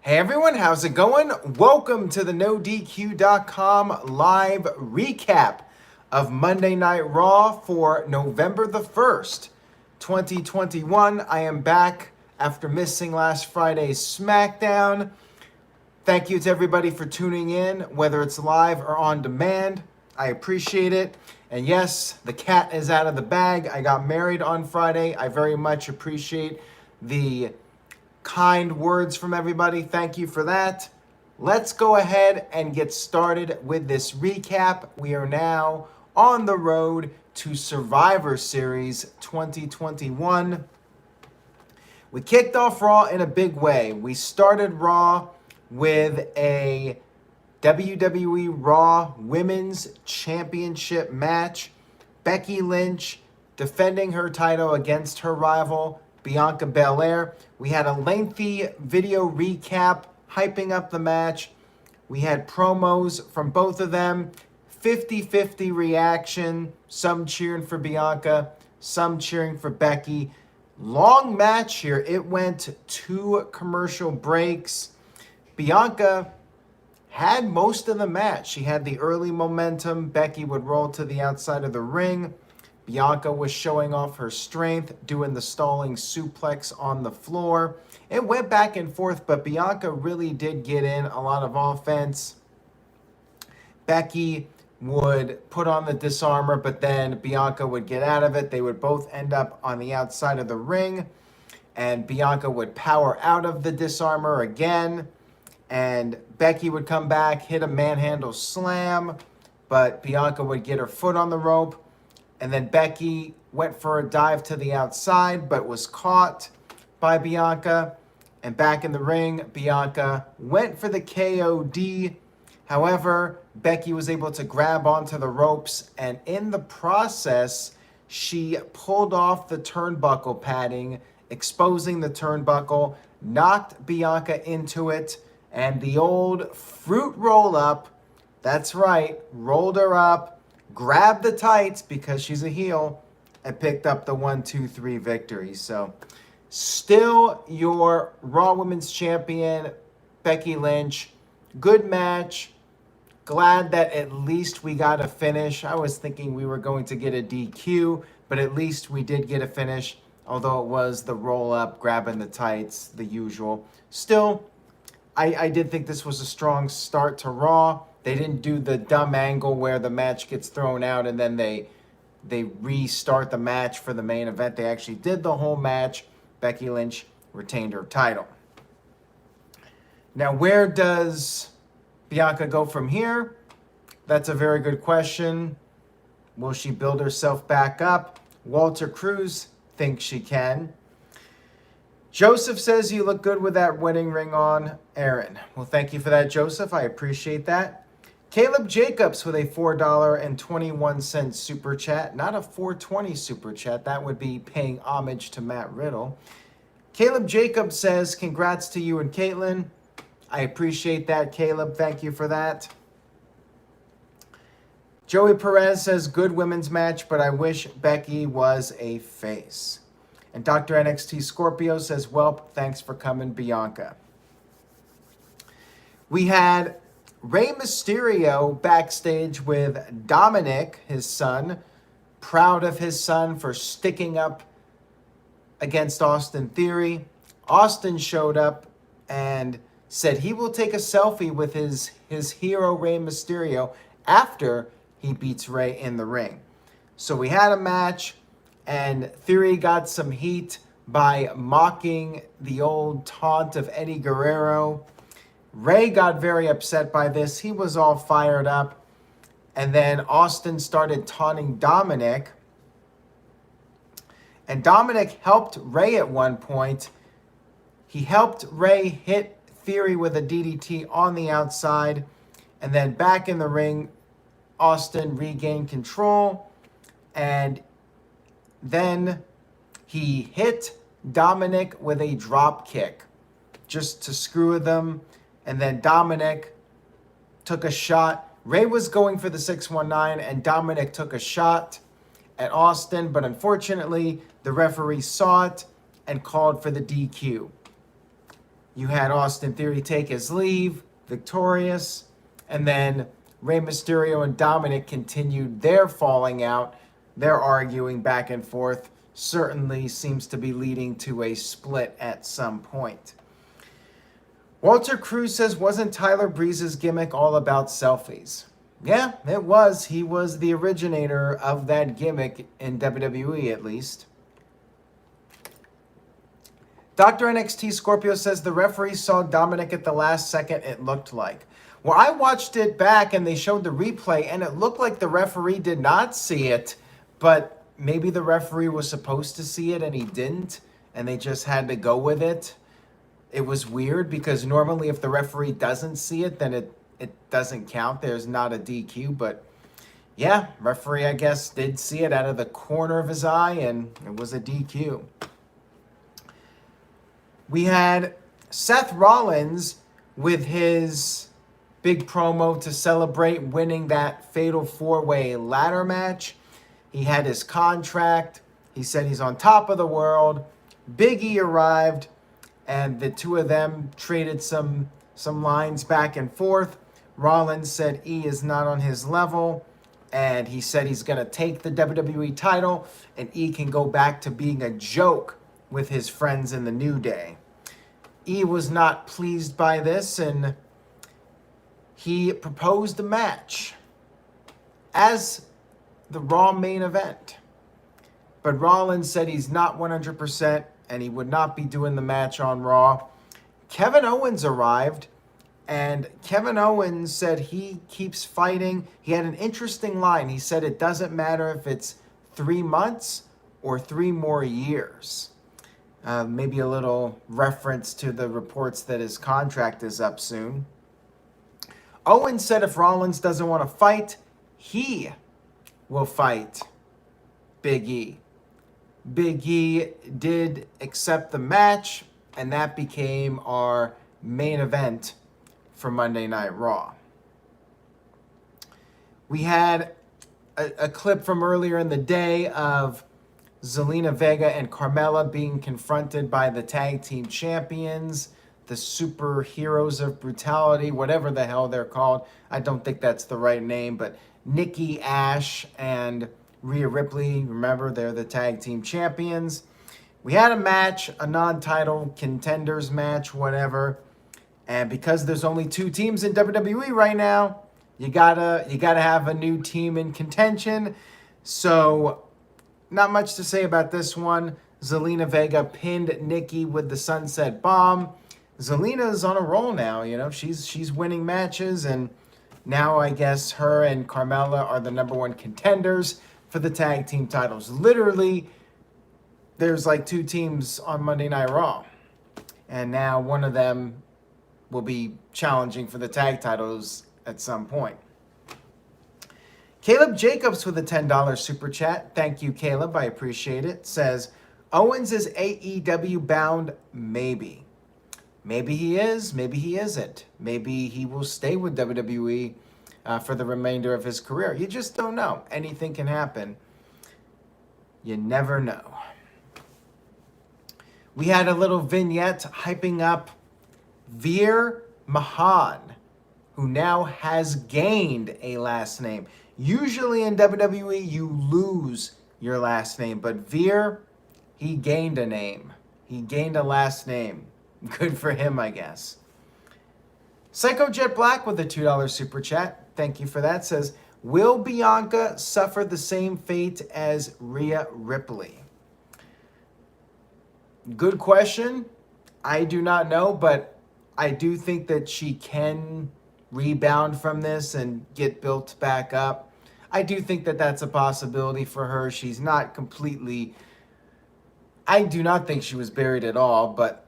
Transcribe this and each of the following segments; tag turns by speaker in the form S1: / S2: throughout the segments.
S1: Hey everyone, how's it going? Welcome to the NoDQ.com live recap of Monday Night Raw for November the 1st, 2021. I am back after missing last Friday's SmackDown. Thank you to everybody for tuning in, whether it's live or on demand. I appreciate it. And yes, the cat is out of the bag. I got married on Friday. I very much appreciate the kind words from everybody. Thank you for that. Let's go ahead and get started with this recap. We are now on the road to Survivor Series 2021. We kicked off Raw in a big way. We started Raw with a WWE RAW Women's Championship match. Becky Lynch defending her title against her rival, Bianca Belair. We had a lengthy video recap hyping up the match. We had promos from both of them. 50-50 reaction. Some cheering for Bianca, some cheering for Becky. Long match here. It went 2 commercial breaks. Bianca had most of the match. She had the early momentum. Becky would roll to the outside of the ring. Bianca was showing off her strength, doing the stalling suplex on the floor. It went back and forth, but Bianca really did get in a lot of offense. Becky would put on the disarmor, but then Bianca would get out of it. They would both end up on the outside of the ring, and Bianca would power out of the disarmor again, and Becky would come back, hit a manhandle slam, but Bianca would get her foot on the rope. And then Becky went for a dive to the outside, but was caught by Bianca. And back in the ring, Bianca went for the KOD. However, Becky was able to grab onto the ropes. And in the process, she pulled off the turnbuckle padding, exposing the turnbuckle, knocked Bianca into it. And the old fruit roll up, that's right, rolled her up, grabbed the tights because she's a heel, and picked up the 1-2-3 victory. So still your Raw Women's Champion, Becky Lynch. Good match. Glad that at least we got a finish. I was thinking we were going to get a DQ, but at least we did get a finish, although it was the roll up, grabbing the tights, the usual. Still, I did think this was a strong start to Raw. They didn't do the dumb angle where the match gets thrown out and then they restart the match for the main event. They actually did the whole match. Becky Lynch retained her title. Now, where does Bianca go from here? That's a very good question. Will she build herself back up? Walter Cruz thinks she can. Joseph says you look good with that wedding ring on, Aaron. Well, thank you for that, Joseph. I appreciate that. Caleb Jacobs with a $4.21 super chat. Not a $4.20 super chat. That would be paying homage to Matt Riddle. Caleb Jacobs says, congrats to you and Caitlin. I appreciate that, Caleb. Thank you for that. Joey Perez says, good women's match, but I wish Becky was a face. And Dr. NXT Scorpio says, well, thanks for coming, Bianca. We had Rey Mysterio backstage with Dominic, his son, proud of his son for sticking up against Austin Theory. Austin showed up and said he will take a selfie with his hero Rey Mysterio after he beats Rey in the ring. So we had a match, and Theory got some heat by mocking the old taunt of Eddie Guerrero. Rey got very upset by this. He was all fired up. And then Austin started taunting Dominic. And Dominic helped Rey at one point. He helped Rey hit Theory with a DDT on the outside. And then back in the ring, Austin regained control. And then he hit Dominic with a drop kick just to screw with them. And then Dominic took a shot. Rey was going for the 619, and Dominic took a shot at Austin. But unfortunately, the referee saw it and called for the DQ. You had Austin Theory take his leave, victorious. And then Rey Mysterio and Dominic continued their falling out. Their arguing back and forth certainly seems to be leading to a split at some point. Walter Cruz says, wasn't Tyler Breeze's gimmick all about selfies? Yeah, it was. He was the originator of that gimmick in WWE, at least. Dr. NXT Scorpio says the referee saw Dominic at the last second, it looked like. Well, I watched it back and they showed the replay and it looked like the referee did not see it, but maybe the referee was supposed to see it and he didn't, and they just had to go with it. It was weird because normally if the referee doesn't see it, then it doesn't count. There's not a DQ, but yeah, referee, I guess, did see it out of the corner of his eye and it was a DQ. We had Seth Rollins with his big promo to celebrate winning that fatal four-way ladder match. He had his contract. He said he's on top of the world. Big E arrived, and the two of them traded some lines back and forth. Rollins said E is not on his level, and he said he's going to take the WWE title, and E can go back to being a joke with his friends in the New Day. E was not pleased by this, and he proposed a match as the Raw main event. But Rollins said he's not 100% and he would not be doing the match on Raw. Kevin Owens arrived, and Kevin Owens said he keeps fighting. He had an interesting line. He said it doesn't matter if it's 3 months or 3 more years. Maybe a little reference to the reports that his contract is up soon. Owens said if Rollins doesn't want to fight, he will fight Big E. Big E did accept the match, and that became our main event for Monday Night Raw. We had a clip from earlier in the day of Zelina Vega and Carmella being confronted by the tag team champions, the superheroes of brutality, whatever the hell they're called. I don't think that's the right name, but Nikki Ash and Rhea Ripley, remember, they're the tag team champions. We had a match, a non-title contenders match, whatever. And because there's only 2 teams in WWE right now, you gotta have a new team in contention. So not much to say about this one. Zelina Vega pinned Nikki with the Sunset Bomb. Zelina's on a roll now, you know. She's winning matches, and now I guess her and Carmella are the number 1 contenders for the tag team titles. Literally, there's like 2 teams on Monday Night Raw, and now one of them will be challenging for the tag titles at some point. Caleb Jacobs with a $10 super chat. Thank you, Caleb. I appreciate it. Says, Owens is AEW bound? Maybe. Maybe he is. Maybe he isn't. Maybe he will stay with WWE for the remainder of his career. You just don't know. Anything can happen. You never know. We had a little vignette hyping up Veer Mahan, who now has gained a last name. Usually in WWE, you lose your last name, but Veer, he gained a name. He gained a last name. Good for him, I guess. Psycho Jet Black with a $2 super chat. Thank you for that. Says, will Bianca suffer the same fate as Rhea Ripley? Good question. I do not know, but I do think that she can rebound from this and get built back up. I do think that that's a possibility for her. She's not completely... I do not think she was buried at all, but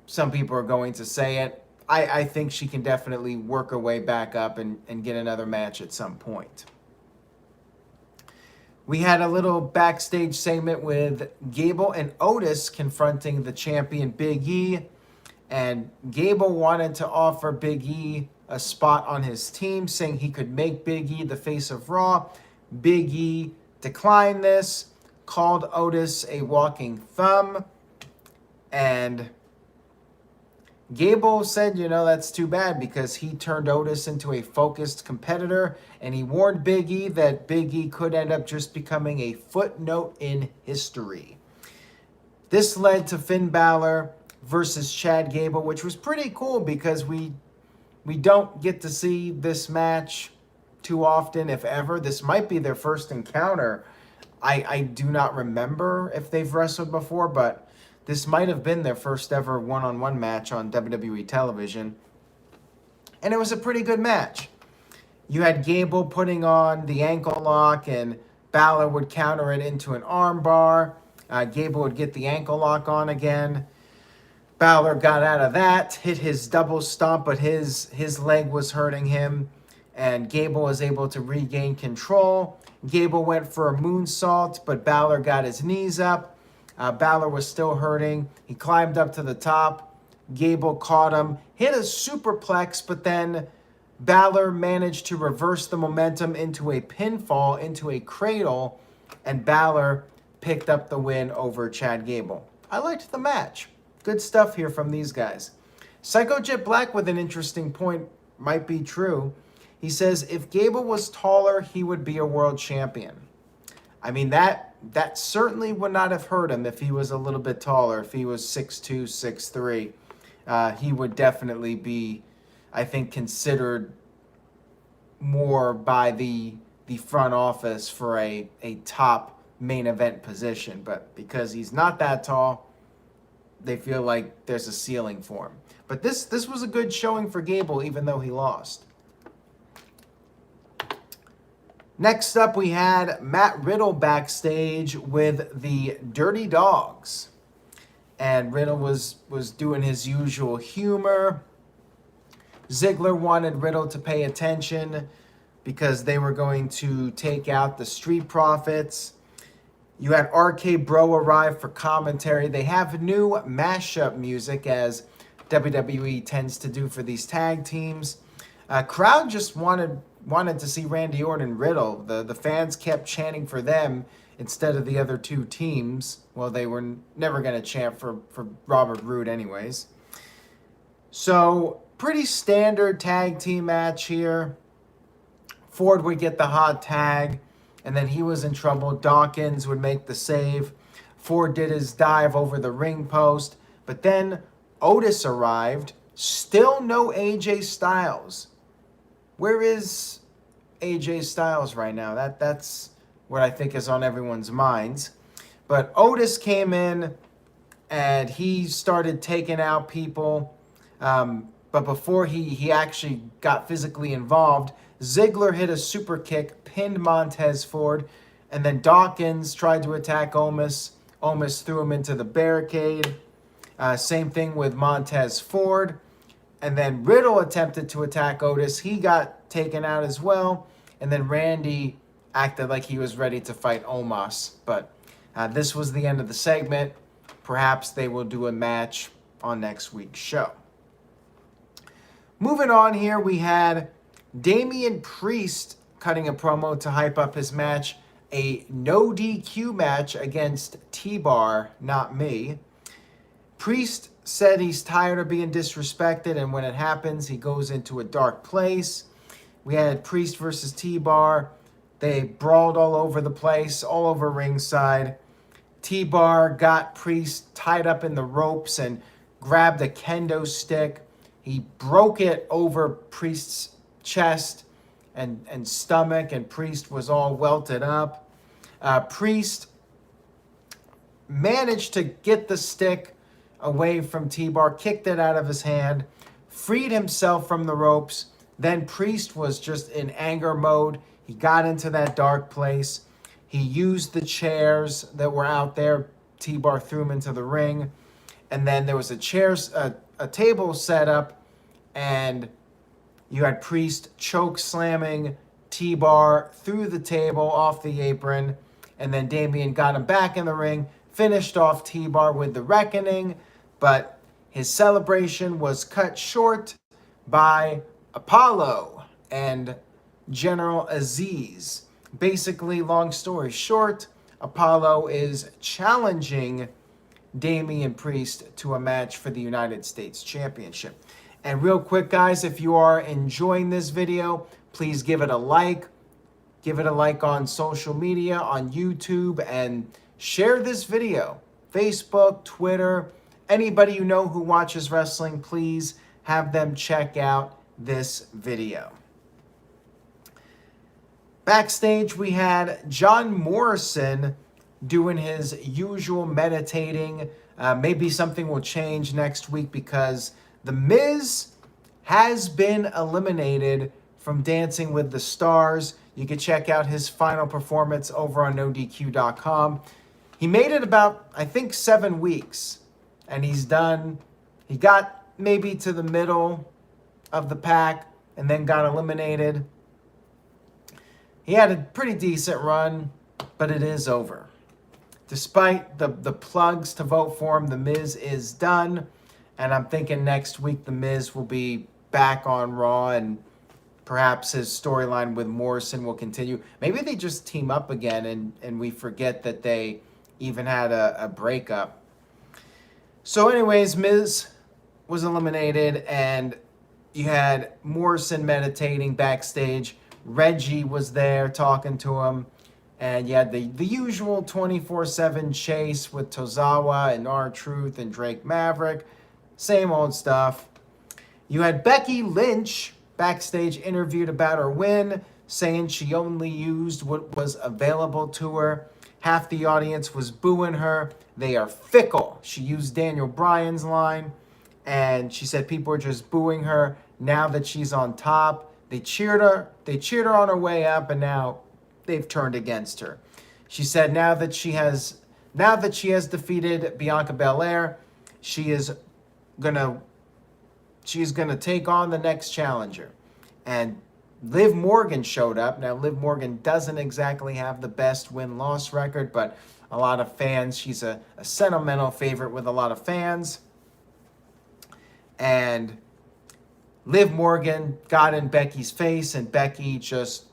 S1: some people are going to say it. I think she can definitely work her way back up and get another match at some point. We had a little backstage segment with Gable and Otis confronting the champion Big E. And Gable wanted to offer Big E a spot on his team, saying he could make Big E the face of Raw. Big E declined this, called Otis a walking thumb, and Gable said, that's too bad because he turned Otis into a focused competitor, and he warned Big E that Big E could end up just becoming a footnote in history. This led to Finn Balor versus Chad Gable, which was pretty cool because we don't get to see this match too often, if ever. This might be their first encounter. I do not remember if they've wrestled before, but this might have been their first ever one-on-one match on WWE television. And it was a pretty good match. You had Gable putting on the ankle lock, and Balor would counter it into an arm bar. Gable would get the ankle lock on again. Balor got out of that, hit his double stomp, but his leg was hurting him, and Gable was able to regain control. Gable went for a moonsault, but Balor got his knees up. Balor was still hurting. He climbed up to the top. Gable caught him, hit a superplex, but then Balor managed to reverse the momentum into a pinfall, into a cradle, and Balor picked up the win over Chad Gable. I liked the match. Good stuff here from these guys. Psycho Jet Black with an interesting point, might be true. He says, if Gable was taller, he would be a world champion. I mean, that certainly would not have hurt him if he was a little bit taller. If he was 6'2", 6'3", he would definitely be, I think, considered more by the front office for a top main event position. But because he's not that tall, they feel like there's a ceiling for him. But this was a good showing for Gable, even though he lost. Next up, we had Matt Riddle backstage with the Dirty Dogs. And Riddle was doing his usual humor. Ziggler wanted Riddle to pay attention because they were going to take out the Street Profits. You had RK Bro arrive for commentary. They have new mashup music, as WWE tends to do for these tag teams. Crowd just wanted to see Randy Orton and Riddle. The fans kept chanting for them instead of the other two teams. Well, they were never going to chant for Robert Roode anyways. So, pretty standard tag team match here. Ford would get the hot tag, and then he was in trouble. Dawkins would make the save. Ford did his dive over the ring post, but then Otis arrived. Still no AJ Styles. Where is AJ Styles right now? That's what I think is on everyone's minds. But Otis came in and he started taking out people. But before he actually got physically involved, Ziggler hit a super kick, pinned Montez Ford, and then Dawkins tried to attack Omos. Omos threw him into the barricade. Same thing with Montez Ford. And then Riddle attempted to attack Otis. He got taken out as well. And then Randy acted like he was ready to fight Omos. But this was the end of the segment. Perhaps they will do a match on next week's show. Moving on here, we had Damian Priest cutting a promo to hype up his match. A no DQ match against T-Bar, not me. Priest said he's tired of being disrespected, and when it happens, he goes into a dark place. We had Priest versus T-Bar. They brawled all over the place, all over ringside. T-Bar got Priest tied up in the ropes and grabbed a kendo stick. He broke it over Priest's chest and stomach, and Priest was all welted up. Priest managed to get the stick away from T-Bar, kicked it out of his hand, freed himself from the ropes. Then Priest was just in anger mode. He got into that dark place. He used the chairs that were out there. T-Bar threw him into the ring. And then there was a table set up, and you had Priest choke slamming T-Bar through the table off the apron. And then Damian got him back in the ring, finished off T-Bar with the Reckoning. But his celebration was cut short by Apollo and General Aziz. Basically, long story short, Apollo is challenging Damian Priest to a match for the United States Championship. And real quick, guys, if you are enjoying this video, please give it a like. Give it a like on social media, on YouTube, and share this video. Facebook, Twitter, anybody you know who watches wrestling, please have them check out this video. Backstage, we had John Morrison doing his usual meditating. Maybe something will change next week because The Miz has been eliminated from Dancing with the Stars. You can check out his final performance over on NoDQ.com. He made it about, I think, 7 weeks, and he's done. He got maybe to the middle of the pack and then got eliminated. He had a pretty decent run, but it is over. Despite the plugs to vote for him, The Miz is done, and I'm thinking next week The Miz will be back on Raw, and perhaps his storyline with Morrison will continue. Maybe they just team up again and we forget that they even had a breakup. So anyways, Miz was eliminated and you had Morrison meditating backstage. Reggie was there talking to him. And you had the usual 24/7 chase with Tozawa and R-Truth and Drake Maverick. Same old stuff. You had Becky Lynch backstage interviewed about her win, saying she only used what was available to her. Half the audience was booing her. They are fickle. She used Daniel Bryan's line, and she said people are just booing her now that she's on top. They cheered her on her way up, and now they've turned against her. She said now that she has defeated Bianca Belair, she's gonna take on the next challenger. And Liv Morgan showed up. Now, Liv Morgan doesn't exactly have the best win-loss record, but a lot of fans, she's a sentimental favorite with a lot of fans. And Liv Morgan got in Becky's face, and Becky just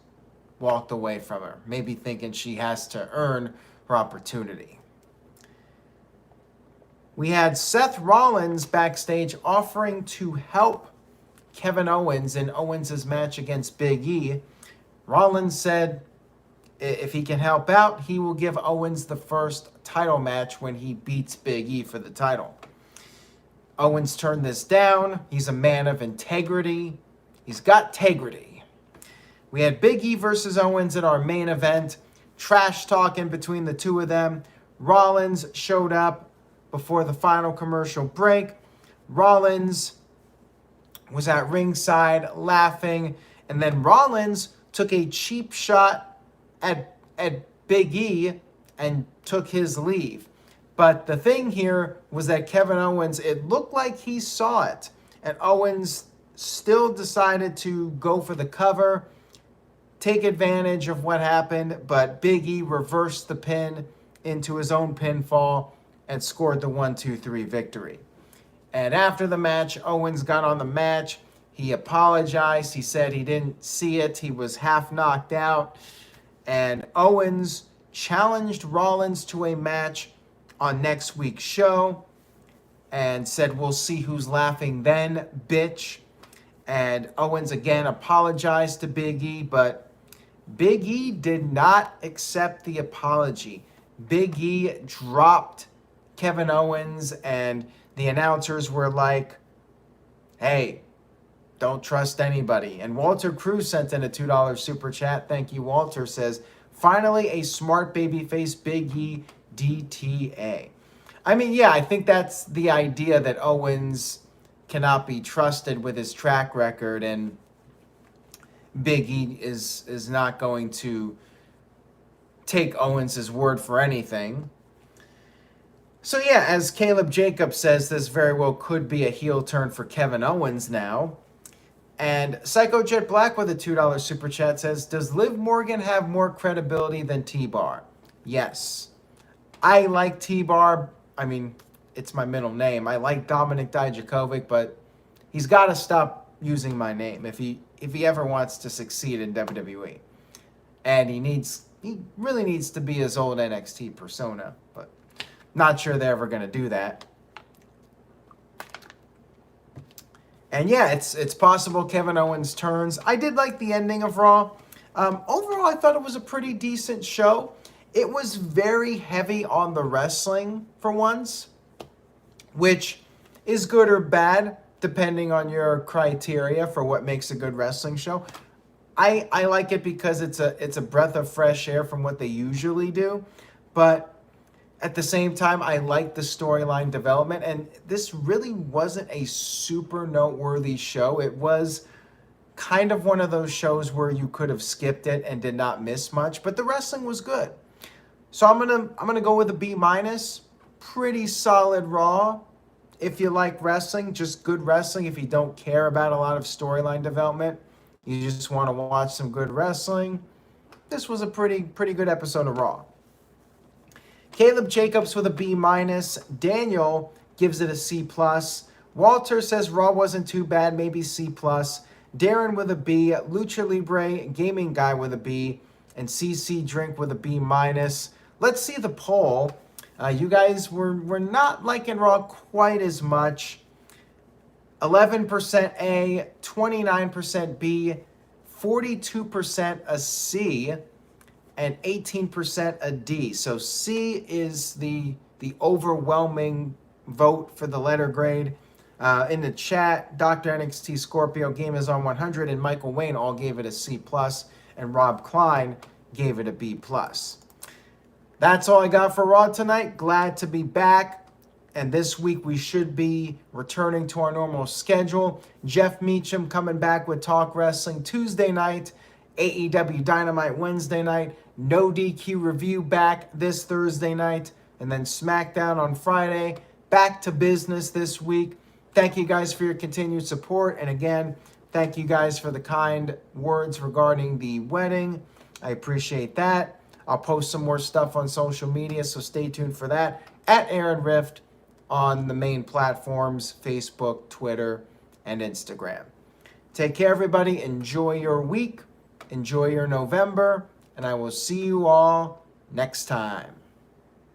S1: walked away from her, maybe thinking she has to earn her opportunity. We had Seth Rollins backstage offering to help Kevin Owens in Owens' match against Big E. Rollins said if he can help out, he will give Owens the first title match when he beats Big E for the title. Owens turned this down. He's a man of integrity. He's got integrity. We had Big E versus Owens in our main event. Trash talking between the two of them. Rollins showed up before the final commercial break. Rollins was at ringside laughing, and then Rollins took a cheap shot at Big E and took his leave. But the thing here was that Kevin Owens, it looked like he saw it, and Owens still decided to go for the cover, take advantage of what happened, but Big E reversed the pin into his own pinfall and scored the 1-2-3 victory. And after the match, Owens got on the match. He apologized. He said he didn't see it. He was half knocked out. And Owens challenged Rollins to a match on next week's show and said, "We'll see who's laughing then, bitch." And Owens again apologized to Big E, but Big E did not accept the apology. Big E dropped Kevin Owens, and the announcers were like, "Hey, don't trust anybody." And Walter Cruz sent in a $2 super chat. Thank you, Walter. Says, "Finally, a smart babyface, Big E, DTA." I mean, yeah, I think that's the idea, that Owens cannot be trusted with his track record, and Big E is not going to take Owens' word for anything. So yeah, as Caleb Jacobs says, this very well could be a heel turn for Kevin Owens now. And Psycho Jet Black with a $2 super chat says, "Does Liv Morgan have more credibility than T-Bar?" Yes. I like T-Bar. I mean, it's my middle name. I like Dominic Dijakovic, but he's got to stop using my name if he ever wants to succeed in WWE. And he really needs to be his old NXT persona. But Not sure they're ever going to do that. And yeah, it's possible Kevin Owens turns. I did like the ending of Raw. Overall, I thought it was a pretty decent show. It was very heavy on the wrestling for once, which is good or bad, depending on your criteria for what makes a good wrestling show. I like it because it's a breath of fresh air from what they usually do. But at the same time, I like the storyline development. And this really wasn't a super noteworthy show. It was kind of one of those shows where you could have skipped it and did not miss much. But the wrestling was good. So I'm gonna go with a B-. Pretty solid Raw. If you like wrestling, just good wrestling. If you don't care about a lot of storyline development, you just want to watch some good wrestling, this was a pretty good episode of Raw. Caleb Jacobs with a B-. Daniel gives it a C+. Walter says Raw wasn't too bad, maybe C+. Darren with a B. Lucha Libre Gaming Guy with a B. And CC Drink with a B-. Let's see the poll. You guys were not liking Raw quite as much. 11% A, 29% B, 42% a C, and 18% a D. So C is the overwhelming vote for the letter grade. In the chat, Dr. NXT Scorpio, Game is on 100, and Michael Wayne all gave it a C+, and Rob Klein gave it a B+. That's all I got for Raw tonight. Glad to be back. And this week we should be returning to our normal schedule. Jeff Meacham coming back with Talk Wrestling Tuesday night. AEW Dynamite Wednesday night. No DQ review back this Thursday night. And then SmackDown on Friday. Back to business this week. Thank you guys for your continued support. And again, thank you guys for the kind words regarding the wedding. I appreciate that. I'll post some more stuff on social media, so stay tuned for that. At Aaron Rift on the main platforms, Facebook, Twitter, and Instagram. Take care, everybody. Enjoy your week. Enjoy your November. And I will see you all next time.